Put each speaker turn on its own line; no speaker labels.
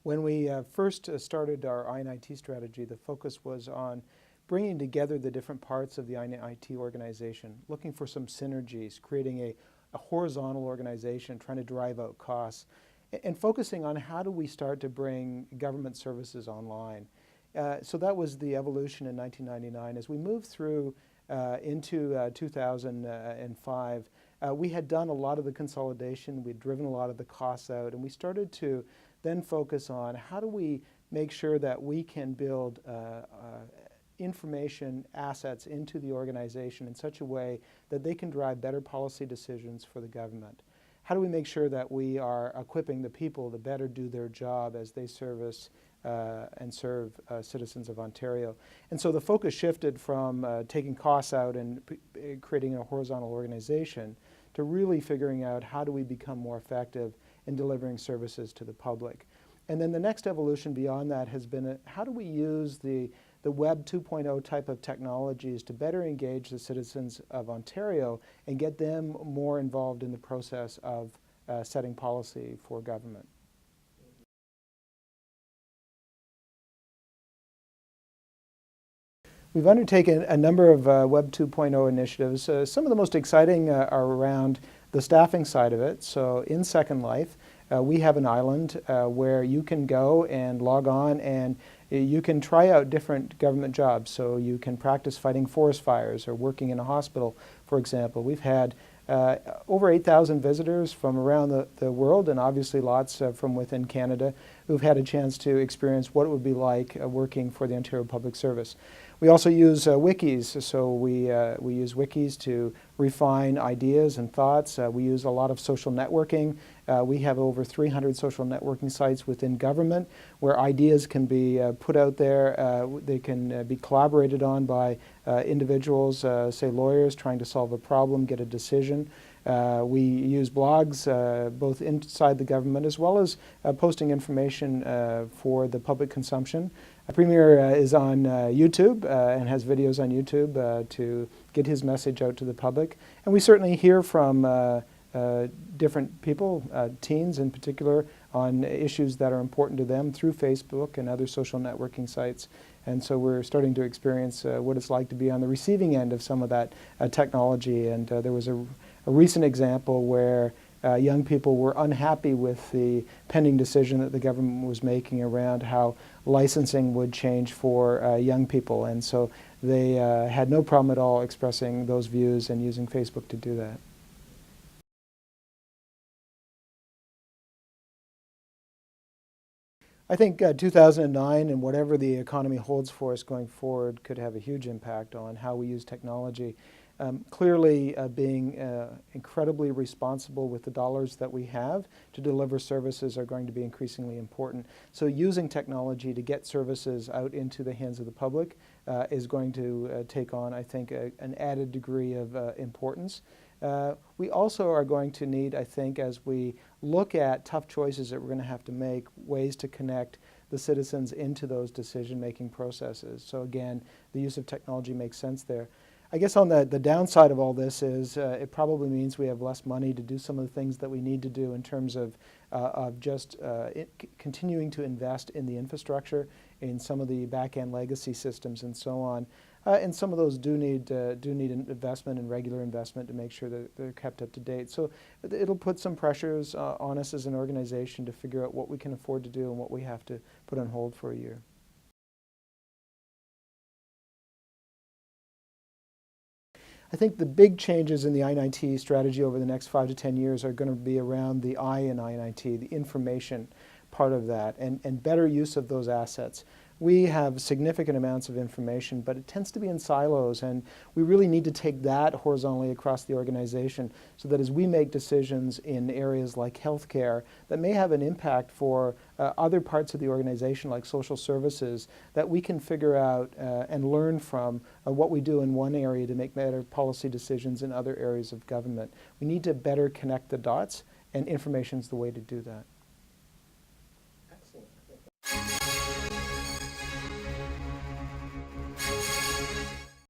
When we first started our I&IT strategy, the focus was on bringing together the different parts of the I&IT organization, looking for some synergies, creating a horizontal organization, trying to drive out costs, and focusing on how do we start to bring government services online. So that was the evolution in 1999. As we moved through into 2005, we had done a lot of the consolidation, we'd driven a lot of the costs out, and we started to then focus on how do we make sure that we can build information assets into the organization in such a way that they can drive better policy decisions for the government. How do we make sure that we are equipping the people to better do their job as they service and serve citizens of Ontario? And so the focus shifted from taking costs out and creating a horizontal organization to really figuring out how do we become more effective in delivering services to the public. And then the next evolution beyond that has been how do we use the Web 2.0 type of technologies to better engage the citizens of Ontario and get them more involved in the process of setting policy for government. We've undertaken a number of Web 2.0 initiatives. Some of the most exciting are around the staffing side of it. So in Second Life, we have an island where you can go and log on and you can try out different government jobs. So you can practice fighting forest fires or working in a hospital, for example. We've had over 8,000 visitors from around the world, and obviously lots from within Canada, who've had a chance to experience what it would be like working for the Ontario Public Service. We also use wikis, so we use wikis to refine ideas and thoughts. We use a lot of social networking. We have over 300 social networking sites within government where ideas can be put out there. They can be collaborated on by individuals, say lawyers, trying to solve a problem, get a decision. We use blogs both inside the government as well as posting information for the public consumption. Premier is on YouTube and has videos on YouTube to get his message out to the public. And we certainly hear from different people, teens in particular, on issues that are important to them through Facebook and other social networking sites. And so we're starting to experience what it's like to be on the receiving end of some of that technology. And there was a recent example where young people were unhappy with the pending decision that the government was making around how licensing would change for young people. And so they had no problem at all expressing those views and using Facebook to do that. I think 2009 and whatever the economy holds for us going forward could have a huge impact on how we use technology. Clearly being incredibly responsible with the dollars that we have to deliver services are going to be increasingly important. So using technology to get services out into the hands of the public is going to take on, I think, an added degree of importance. We also are going to need, I think, as we look at tough choices that we're going to have to make, ways to connect the citizens into those decision-making processes. So again, the use of technology makes sense there. I guess on the downside of all this is it probably means we have less money to do some of the things that we need to do in terms of just continuing to invest in the infrastructure, in some of the back-end legacy systems and so on. And some of those do need investment and regular investment to make sure that they're kept up to date. So it'll put some pressures on us as an organization to figure out what we can afford to do and what we have to put on hold for a year. I think the big changes in the I&IT strategy over the next 5 to 10 years are going to be around the I in I&IT, the information part of that, and better use of those assets. We have significant amounts of information, but it tends to be in silos, and we really need to take that horizontally across the organization so that as we make decisions in areas like healthcare that may have an impact for other parts of the organization like social services, that we can figure out and learn from what we do in one area to make better policy decisions in other areas of government. We need to better connect the dots, and information is the way to do that.